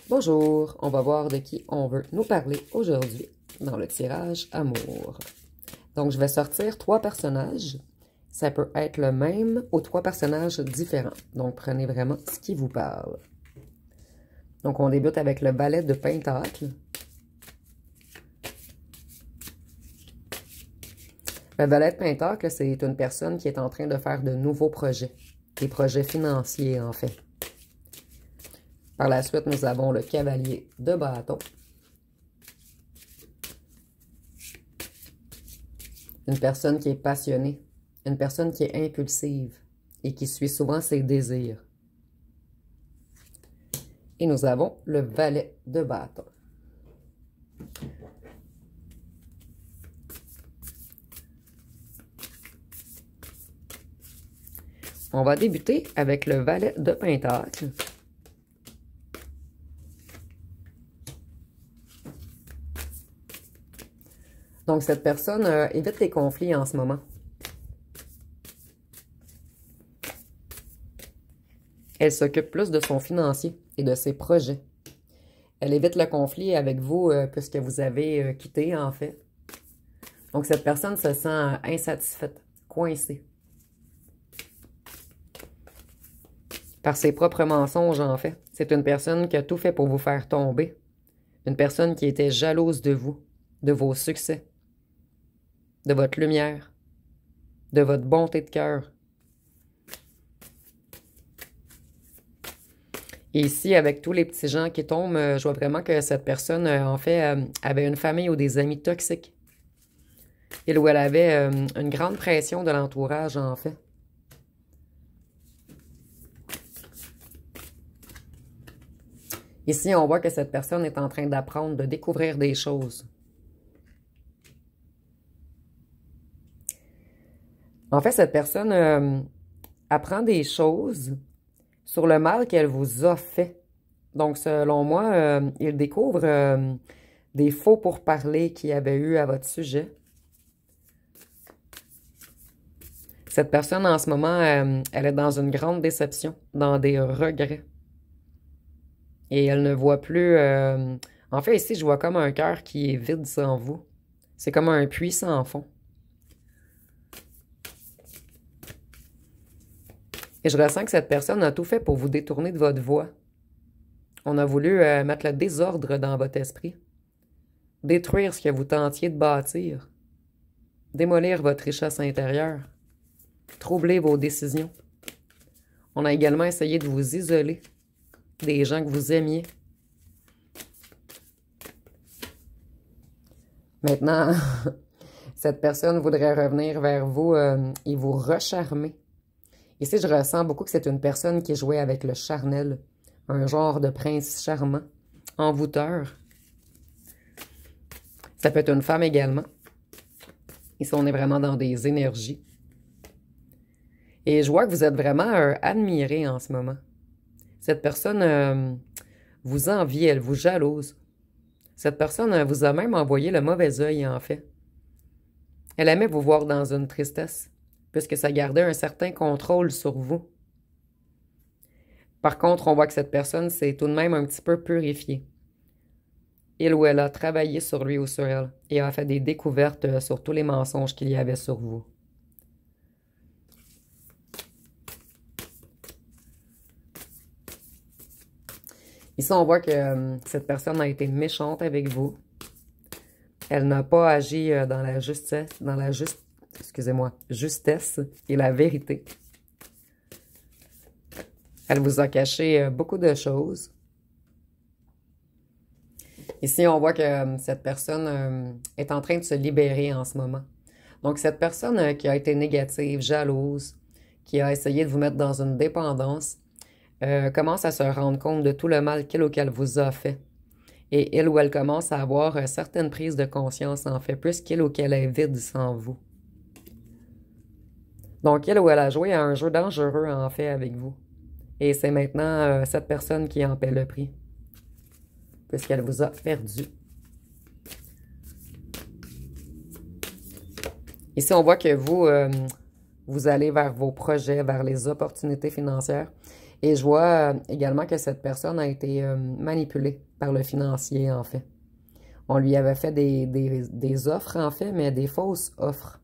Bonjour, on va voir de qui on veut nous parler aujourd'hui dans le tirage amour. Donc, je vais sortir 3 personnages. Ça peut être le même ou 3 personnages différents. Donc, prenez vraiment ce qui vous parle. Donc, on débute avec le valet de Pentacle. Le valet de Pentacle, c'est une personne qui est en train de faire de nouveaux projets. Des projets financiers, en fait. Par la suite, nous avons le cavalier de bâton. Une personne qui est passionnée. Une personne qui est impulsive et qui suit souvent ses désirs. Et nous avons le valet de bâton. On va débuter avec le valet de Pentacle. Donc, cette personne évite les conflits en ce moment. Elle s'occupe plus de son financier et de ses projets. Elle évite le conflit avec vous puisque vous avez quitté, en fait. Donc, cette personne se sent insatisfaite, coincée. Par ses propres mensonges, en fait. C'est une personne qui a tout fait pour vous faire tomber. Une personne qui était jalouse de vous, de vos succès, de votre lumière, de votre bonté de cœur. Et ici, avec tous les petits gens qui tombent, je vois vraiment que cette personne, en fait, avait une famille ou des amis toxiques. Et où elle avait une grande pression de l'entourage, en fait. Ici, on voit que cette personne est en train d'apprendre, de découvrir des choses. En fait, cette personne apprend des choses sur le mal qu'elle vous a fait. Donc, selon moi, il découvre des faux pourparlers qu'il y avait eu à votre sujet. Cette personne, en ce moment, elle est dans une grande déception, dans des regrets. Et elle ne voit plus... En fait, ici, je vois comme un cœur qui est vide sans vous. C'est comme un puits sans fond. Et je ressens que cette personne a tout fait pour vous détourner de votre voie. On a voulu mettre le désordre dans votre esprit. Détruire ce que vous tentiez de bâtir. Démolir votre richesse intérieure. Troubler vos décisions. On a également essayé de vous isoler des gens que vous aimiez. Maintenant, cette personne voudrait revenir vers vous et vous recharmer. Ici, je ressens beaucoup que c'est une personne qui jouait avec le charnel. Un genre de prince charmant, envoûteur. Ça peut être une femme également. Ici, on est vraiment dans des énergies. Et je vois que vous êtes vraiment admiré en ce moment. Cette personne vous envie, elle vous jalouse. Cette personne vous a même envoyé le mauvais œil, en fait. Elle aimait vous voir dans une tristesse, puisque ça gardait un certain contrôle sur vous. Par contre, on voit que cette personne s'est tout de même un petit peu purifiée. Il ou elle a travaillé sur lui ou sur elle, et a fait des découvertes sur tous les mensonges qu'il y avait sur vous. Ici, on voit que cette personne a été méchante avec vous. Elle n'a pas agi dans la justesse, justesse et la vérité. Elle vous a caché beaucoup de choses. Ici, on voit que cette personne est en train de se libérer en ce moment. Donc, cette personne qui a été négative, jalouse, qui a essayé de vous mettre dans une dépendance, commence à se rendre compte de tout le mal qu'il ou qu'elle vous a fait. Et il ou elle commence à avoir certaines prises de conscience, en fait, puisqu'il ou qu'elle est vide sans vous. Donc, il ou elle a joué à un jeu dangereux, en fait, avec vous. Et c'est maintenant cette personne qui en paie le prix, puisqu'elle vous a perdu. Ici, on voit que vous allez vers vos projets, vers les opportunités financières. Et je vois également que cette personne a été manipulée par le financier, en fait. On lui avait fait des offres, en fait, mais des fausses offres.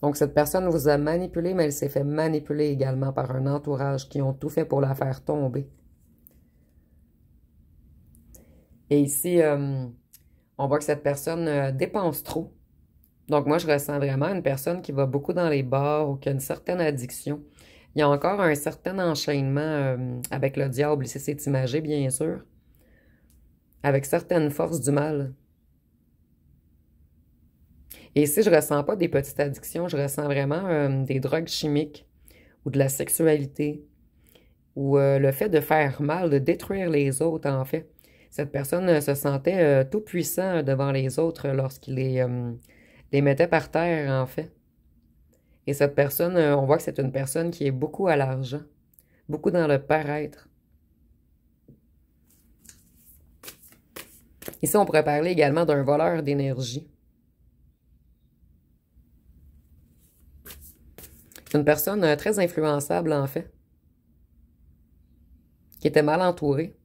Donc, cette personne vous a manipulé, mais elle s'est fait manipuler également par un entourage qui ont tout fait pour la faire tomber. Et ici, on voit que cette personne dépense trop. Donc, moi, je ressens vraiment une personne qui va beaucoup dans les bars ou qui a une certaine addiction. Il y a encore un certain enchaînement avec le diable, ici c'est imagé, bien sûr, avec certaines forces du mal. Et ici, je ressens pas des petites addictions, je ressens vraiment des drogues chimiques ou de la sexualité ou le fait de faire mal, de détruire les autres, en fait. Cette personne se sentait tout puissant devant les autres lorsqu'il les mettait par terre, en fait. Et cette personne, on voit que c'est une personne qui est beaucoup à l'argent, beaucoup dans le paraître. Ici, on pourrait parler également d'un voleur d'énergie. Une personne très influençable, en fait, qui était mal entourée.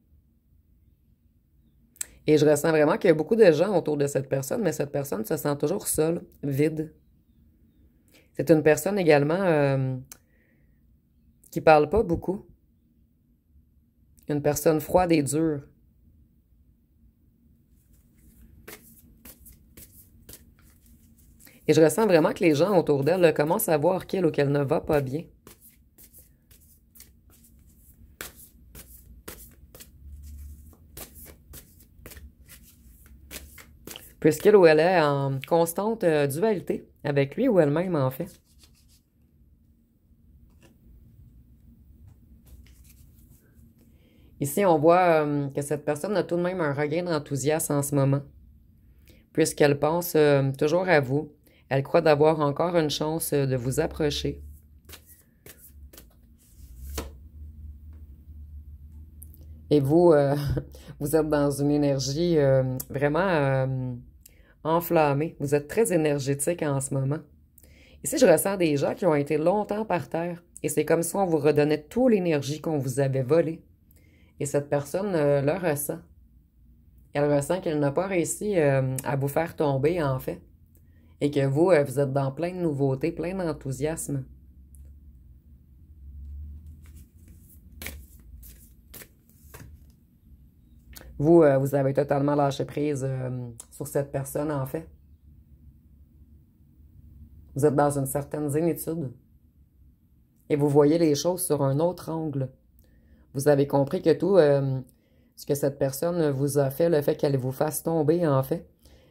Et je ressens vraiment qu'il y a beaucoup de gens autour de cette personne, mais cette personne se sent toujours seule, vide. C'est une personne également qui parle pas beaucoup. Une personne froide et dure. Et je ressens vraiment que les gens autour d'elle commencent à voir qu'elle ou qu'elle ne va pas bien. Puisqu'elle ou elle est en constante dualité avec lui ou elle-même, en fait. Ici, on voit que cette personne a tout de même un regain d'enthousiasme en ce moment, puisqu'elle pense toujours à vous. Elle croit d'avoir encore une chance de vous approcher. Et vous, vous êtes dans une énergie vraiment enflammée. Vous êtes très énergétique en ce moment. Ici, je ressens des gens qui ont été longtemps par terre. Et c'est comme si on vous redonnait toute l'énergie qu'on vous avait volée. Et cette personne le ressent. Elle ressent qu'elle n'a pas réussi à vous faire tomber, en fait. Et que vous, vous êtes dans plein de nouveautés, plein d'enthousiasme. Vous, vous avez totalement lâché prise sur cette personne, en fait. Vous êtes dans une certaine zénitude. Et vous voyez les choses sur un autre angle. Vous avez compris que tout ce que cette personne vous a fait, le fait qu'elle vous fasse tomber, en fait,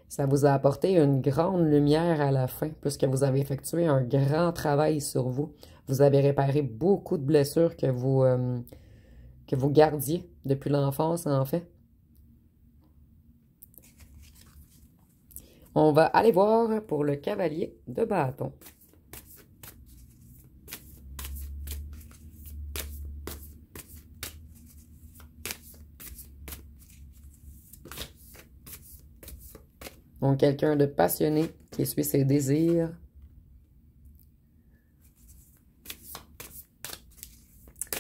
ça vous a apporté une grande lumière à la fin, puisque vous avez effectué un grand travail sur vous. Vous avez réparé beaucoup de blessures que vous gardiez depuis l'enfance, en fait. On va aller voir pour le cavalier de bâton. Donc, quelqu'un de passionné qui suit ses désirs.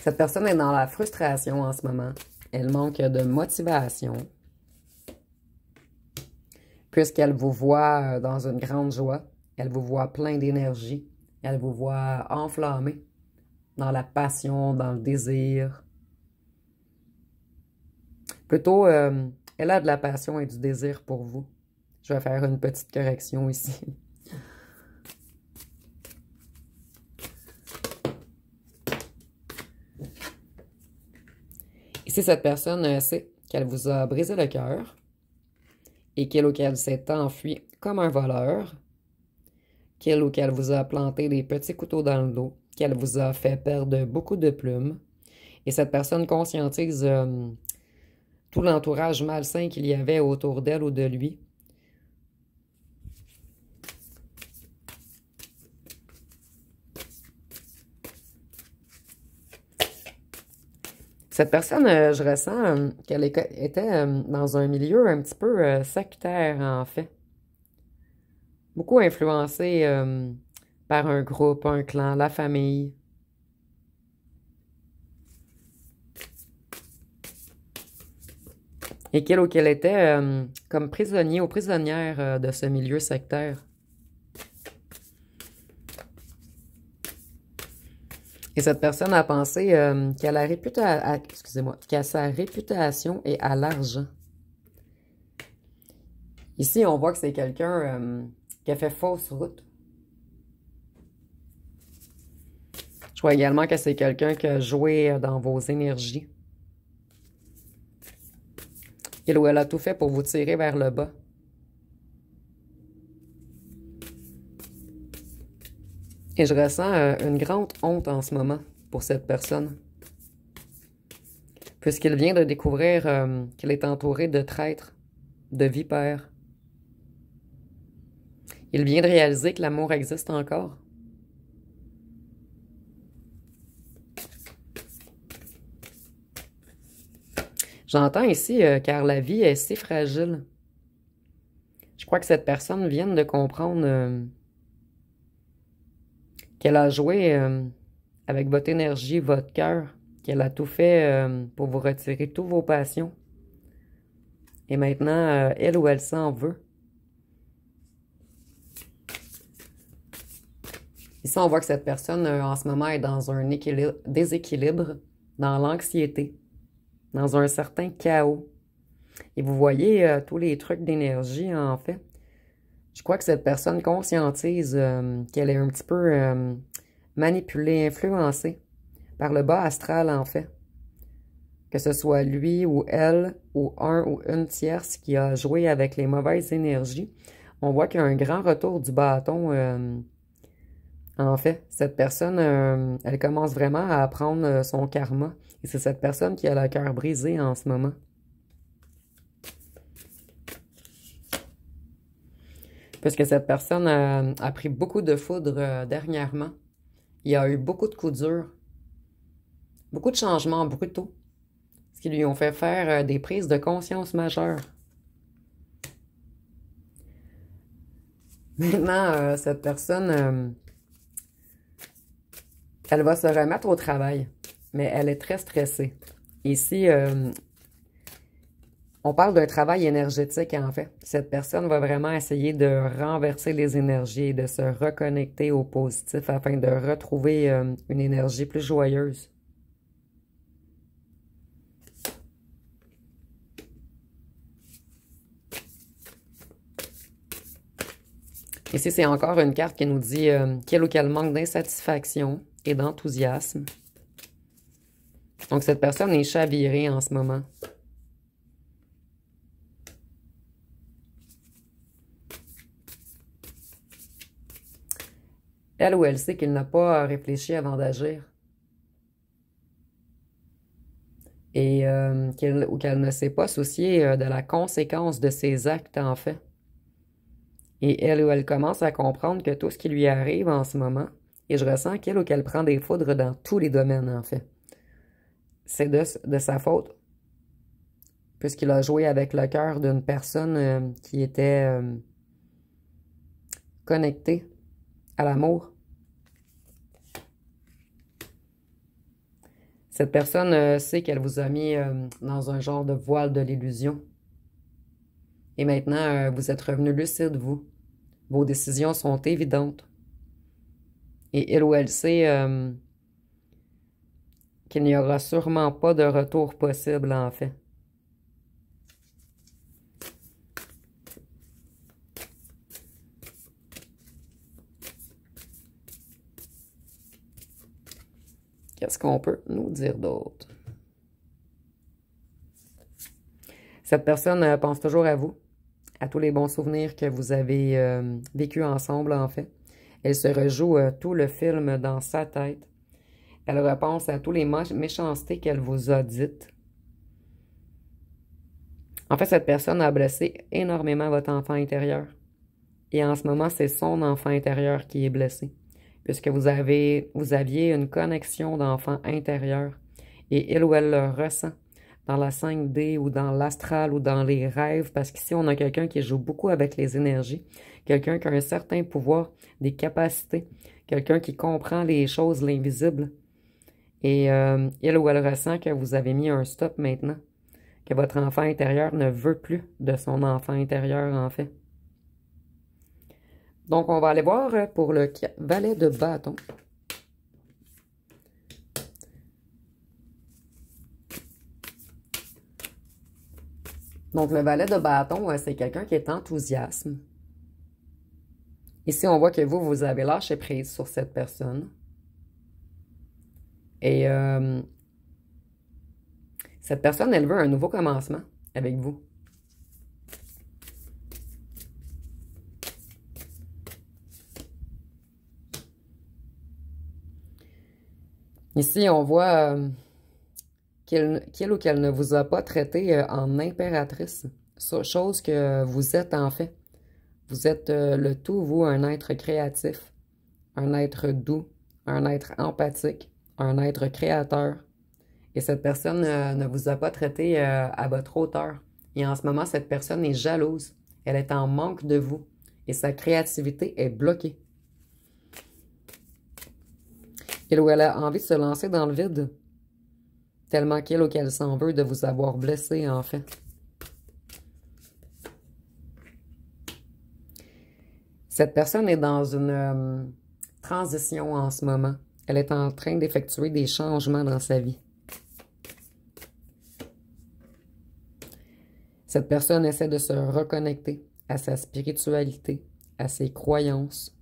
Cette personne est dans la frustration en ce moment. Elle manque de motivation. Puisqu'elle vous voit dans une grande joie. Elle vous voit plein d'énergie. Elle vous voit enflammé dans la passion, dans le désir. Plutôt, elle a de la passion et du désir pour vous. Je vais faire une petite correction ici. Ici, cette personne sait qu'elle vous a brisé le cœur et qu'elle ou qu'elle s'est enfuie comme un voleur, qu'elle ou qu'elle vous a planté des petits couteaux dans le dos, qu'elle vous a fait perdre beaucoup de plumes. Et cette personne conscientise tout l'entourage malsain qu'il y avait autour d'elle ou de lui. Cette personne, je ressens qu'elle était dans un milieu un petit peu sectaire, en fait. Beaucoup influencée par un groupe, un clan, la famille. Et qu'il ou qu'elle était comme prisonnier ou prisonnière de ce milieu sectaire. Et cette personne a pensé qu'à la excusez-moi, qu'à sa réputation et à l'argent. Ici, on voit que c'est quelqu'un qui a fait fausse route. Je vois également que c'est quelqu'un qui a joué dans vos énergies. Il ou elle a tout fait pour vous tirer vers le bas. Et je ressens une grande honte en ce moment pour cette personne. Puisqu'il vient de découvrir qu'il est entouré de traîtres, de vipères. Il vient de réaliser que l'amour existe encore. J'entends ici, car la vie est si fragile. Je crois que cette personne vient de comprendre qu'elle a joué avec votre énergie, votre cœur, qu'elle a tout fait pour vous retirer tous vos passions. Et maintenant, elle ou elle s'en veut. Ici, on voit que cette personne, en ce moment, est dans un déséquilibre, dans l'anxiété, dans un certain chaos. Et vous voyez tous les trucs d'énergie, en fait. Je crois que cette personne conscientise qu'elle est un petit peu manipulée, influencée par le bas astral, en fait. Que ce soit lui ou elle, ou un ou une tierce qui a joué avec les mauvaises énergies. On voit qu'il y a un grand retour du bâton. En fait, cette personne, elle commence vraiment à apprendre son karma. Et c'est cette personne qui a le cœur brisé en ce moment. Puisque cette personne a pris beaucoup de foudre dernièrement. Il y a eu beaucoup de coups durs. Beaucoup de changements brutaux. Ce qui lui ont fait faire des prises de conscience majeures. Maintenant, cette personne, elle va se remettre au travail. Mais elle est très stressée. Ici, on parle d'un travail énergétique, en fait. Cette personne va vraiment essayer de renverser les énergies et de se reconnecter au positif afin de retrouver une énergie plus joyeuse. Ici, c'est encore une carte qui nous dit quel ou quel manque d'insatisfaction et d'enthousiasme. Donc, cette personne est chavirée en ce moment. Elle ou elle sait qu'il n'a pas réfléchi avant d'agir. Et qu'elle ne s'est pas souciée de la conséquence de ses actes, en fait. Et elle ou elle commence à comprendre que tout ce qui lui arrive en ce moment, et je ressens qu'elle ou qu'elle prend des foudres dans tous les domaines, en fait. C'est de sa faute. Puisqu'il a joué avec le cœur d'une personne qui était connectée à l'amour. Cette personne sait qu'elle vous a mis dans un genre de voile de l'illusion. Et maintenant, vous êtes revenu lucide, vous. Vos décisions sont évidentes. Et elle ou elle sait qu'il n'y aura sûrement pas de retour possible, en fait. Qu'est-ce qu'on peut nous dire d'autre? Cette personne pense toujours à vous, à tous les bons souvenirs que vous avez vécus ensemble, en fait. Elle se rejoue tout le film dans sa tête. Elle repense à tous les méchancetés qu'elle vous a dites. En fait, cette personne a blessé énormément votre enfant intérieur. Et en ce moment, c'est son enfant intérieur qui est blessé. Puisque vous aviez une connexion d'enfant intérieur. Et il ou elle le ressent dans la 5D ou dans l'astral ou dans les rêves. Parce qu'ici, on a quelqu'un qui joue beaucoup avec les énergies. Quelqu'un qui a un certain pouvoir, des capacités. Quelqu'un qui comprend les choses, l'invisible. Et il ou elle ressent que vous avez mis un stop maintenant. que votre enfant intérieur ne veut plus de son enfant intérieur, en fait. Donc, on va aller voir pour le valet de bâton. Donc, le valet de bâton, c'est quelqu'un qui est enthousiaste. Ici, on voit que vous avez lâché prise sur cette personne. Et cette personne, elle veut un nouveau commencement avec vous. Ici, on voit qu'il ou qu'elle ne vous a pas traité en impératrice, chose que vous êtes en fait. Vous êtes le tout, vous, un être créatif, un être doux, un être empathique, un être créateur. Et cette personne ne vous a pas traité à votre hauteur. Et en ce moment, cette personne est jalouse. Elle est en manque de vous. Et sa créativité est bloquée. Il ou elle a envie de se lancer dans le vide. Tellement qu'il ou qu'elle s'en veut de vous avoir blessé, en fait. Cette personne est dans une transition en ce moment. Elle est en train d'effectuer des changements dans sa vie. Cette personne essaie de se reconnecter à sa spiritualité, à ses croyances,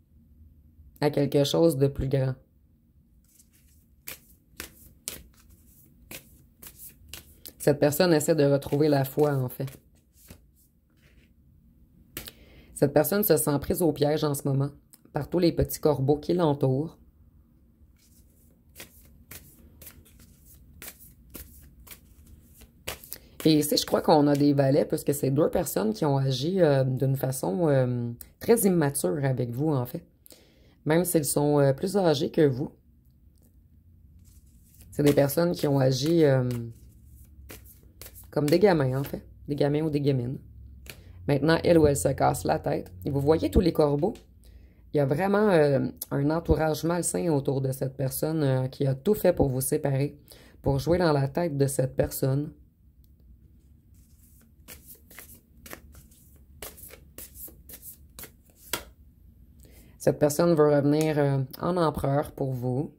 à quelque chose de plus grand. Cette personne essaie de retrouver la foi, en fait. Cette personne se sent prise au piège en ce moment par tous les petits corbeaux qui l'entourent. Et ici, je crois qu'on a des valets, puisque c'est deux personnes qui ont agi d'une façon très immature avec vous, en fait. Même s'ils sont plus âgés que vous. C'est des personnes qui ont agi comme des gamins, en fait. Des gamins ou des gamines. Maintenant, elle ou elle se casse la tête. Et vous voyez tous les corbeaux? Il y a vraiment un entourage malsain autour de cette personne qui a tout fait pour vous séparer, pour jouer dans la tête de cette personne. Cette personne veut revenir en empereur pour vous.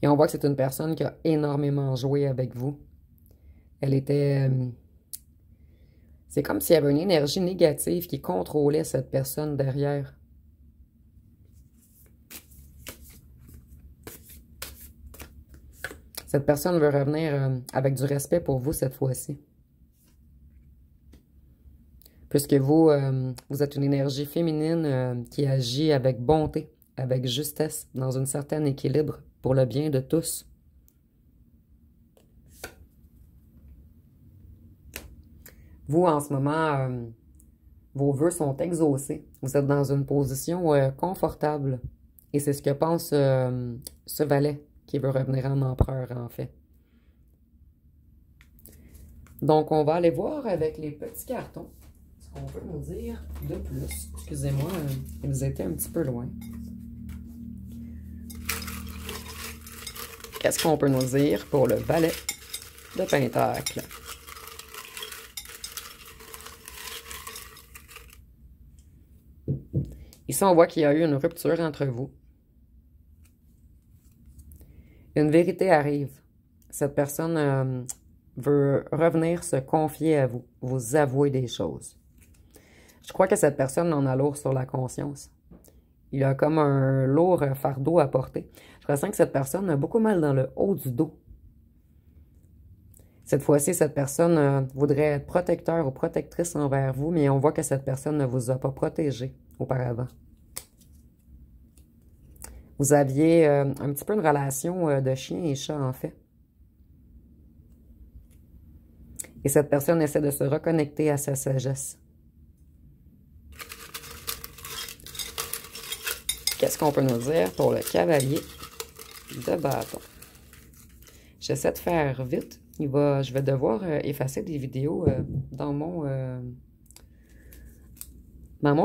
Et on voit que c'est une personne qui a énormément joué avec vous. Elle était... c'est comme s'il y avait une énergie négative qui contrôlait cette personne derrière. Cette personne veut revenir avec du respect pour vous cette fois-ci. Puisque vous, vous êtes une énergie féminine qui agit avec bonté, avec justesse, dans un certain équilibre pour le bien de tous. Vous, en ce moment, vos vœux sont exaucés. Vous êtes dans une position confortable. Et c'est ce que pense ce valet qui veut revenir en empereur, en fait. Donc, on va aller voir avec les petits cartons ce qu'on peut nous dire de plus. Excusez-moi, ils étaient un petit peu loin. Qu'est-ce qu'on peut nous dire pour le valet de Pentacle? Ici, on voit qu'il y a eu une rupture entre vous. Une vérité arrive. Cette personne veut revenir se confier à vous, vous avouer des choses. Je crois que cette personne en a lourd sur la conscience. Il a comme un lourd fardeau à porter. Je ressens que cette personne a beaucoup mal dans le haut du dos. Cette fois-ci, cette personne voudrait être protecteur ou protectrice envers vous, mais on voit que cette personne ne vous a pas protégé auparavant. Vous aviez un petit peu une relation de chien et chat, en fait. Et cette personne essaie de se reconnecter à sa sagesse. Qu'est-ce qu'on peut nous dire pour le cavalier de bâton? J'essaie de faire vite. Je vais devoir effacer des vidéos dans mon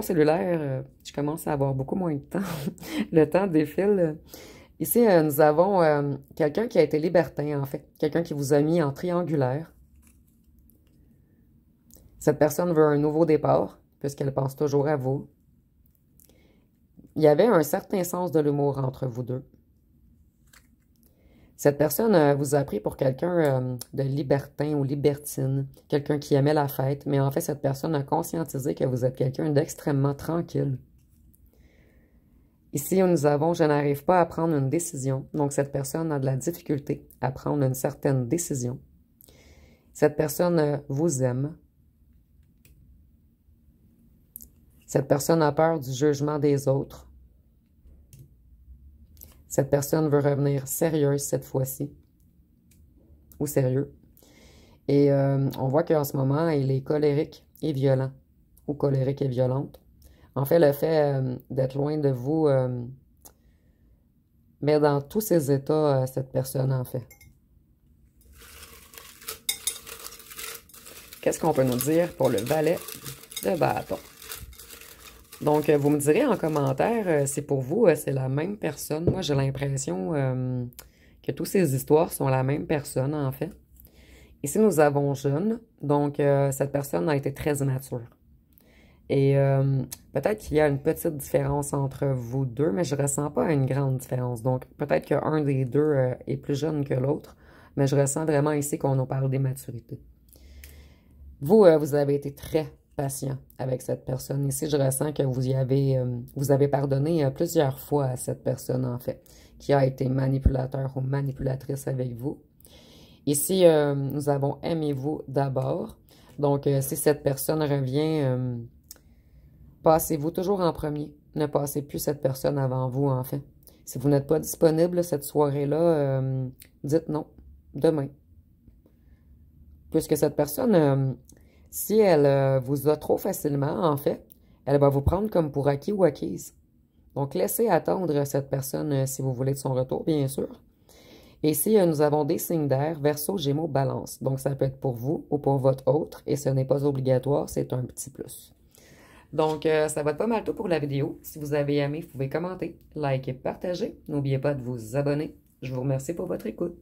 cellulaire. Je commence à avoir beaucoup moins de temps. Le temps défile. Ici, nous avons quelqu'un qui a été libertin, en fait. Quelqu'un qui vous a mis en triangulaire. Cette personne veut un nouveau départ, puisqu'elle pense toujours à vous. Il y avait un certain sens de l'humour entre vous deux. Cette personne vous a pris pour quelqu'un de libertin ou libertine, quelqu'un qui aimait la fête, mais en fait, cette personne a conscientisé que vous êtes quelqu'un d'extrêmement tranquille. Ici, nous avons « je n'arrive pas à prendre une décision ». Donc, cette personne a de la difficulté à prendre une certaine décision. Cette personne vous aime. Cette personne a peur du jugement des autres. Cette personne veut revenir sérieuse cette fois-ci. Ou sérieux. Et on voit qu'en ce moment, il est colérique et violent. Ou colérique et violente. En fait, le fait d'être loin de vous met dans tous ses états cette personne, en fait. Qu'est-ce qu'on peut nous dire pour le valet de bâton? Donc, vous me direz en commentaire si pour vous, c'est la même personne. Moi, j'ai l'impression que toutes ces histoires sont la même personne, en fait. Ici, nous avons jeune. Donc, cette personne a été très immature. Et peut-être qu'il y a une petite différence entre vous deux, mais je ne ressens pas une grande différence. Donc, peut-être qu'un des deux est plus jeune que l'autre, mais je ressens vraiment ici qu'on nous parle d'immaturité. Vous, vous avez été très patient avec cette personne. Ici, je ressens que vous avez pardonné plusieurs fois à cette personne, en fait, qui a été manipulateur ou manipulatrice avec vous. Ici, nous avons « aimez-vous d'abord ». Donc, si cette personne revient, passez-vous toujours en premier. Ne passez plus cette personne avant vous, en fait. Si vous n'êtes pas disponible cette soirée-là, dites non, demain. Puisque cette personne, si elle vous a trop facilement, en fait, elle va vous prendre comme pour acquis ou acquise. Donc, laissez attendre cette personne si vous voulez de son retour, bien sûr. Et ici, nous avons des signes d'air, Verseau, Gémeaux, Balance. Donc, ça peut être pour vous ou pour votre autre, et ce n'est pas obligatoire, c'est un petit plus. Donc, ça va être pas mal tout pour la vidéo. Si vous avez aimé, vous pouvez commenter, liker, partager. N'oubliez pas de vous abonner. Je vous remercie pour votre écoute.